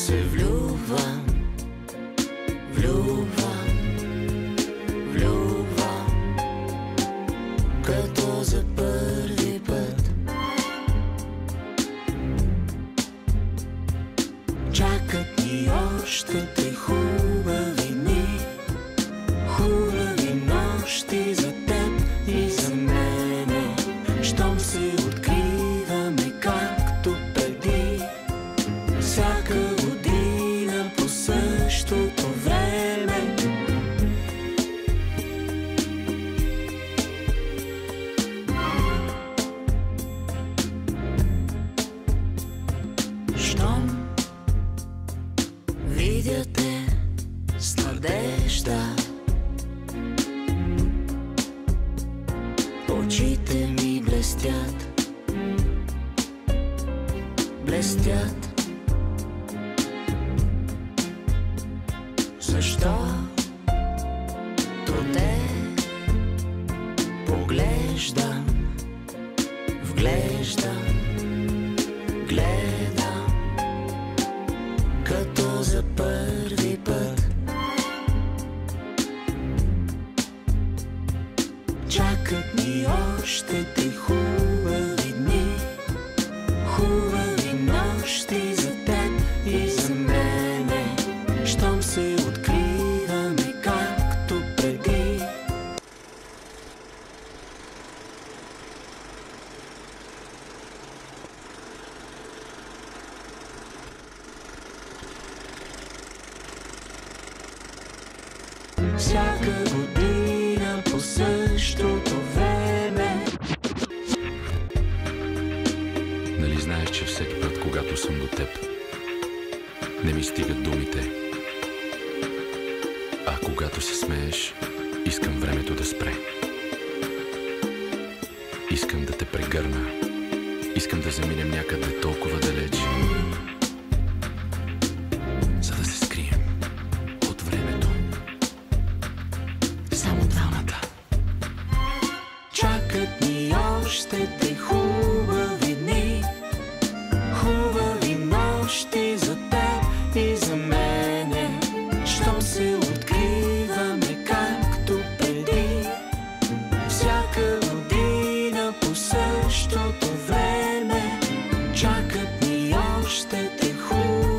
се влюбвам, като за първи път. Чакат ни още те хубави дни, хубави нощи за теб и за мене. Щом се откриваме както преди, всяка година по същото време. Щом видя те с надежда, очите ми блестят, блестят. Защо те поглеждам, вглеждам, гледам, като за първи път. Чакат ни още те хубави дни, хубави нощи за теб и за мене. Щом се откриваме както преди. Всяка година по същото време. Нали знаеш, че всеки път, когато съм до теб, не ми стигат думите, а когато се смееш, искам времето да спре. Искам да те прегърна, искам да заминем някъде толкова далеч, за да се скрием от времето. Само двамата. Чакат ни още те хубави дни, хубави нощи за теб и за мене. Щом се откриваме както преди, всяка година по същото време. Чакат ни още те хубави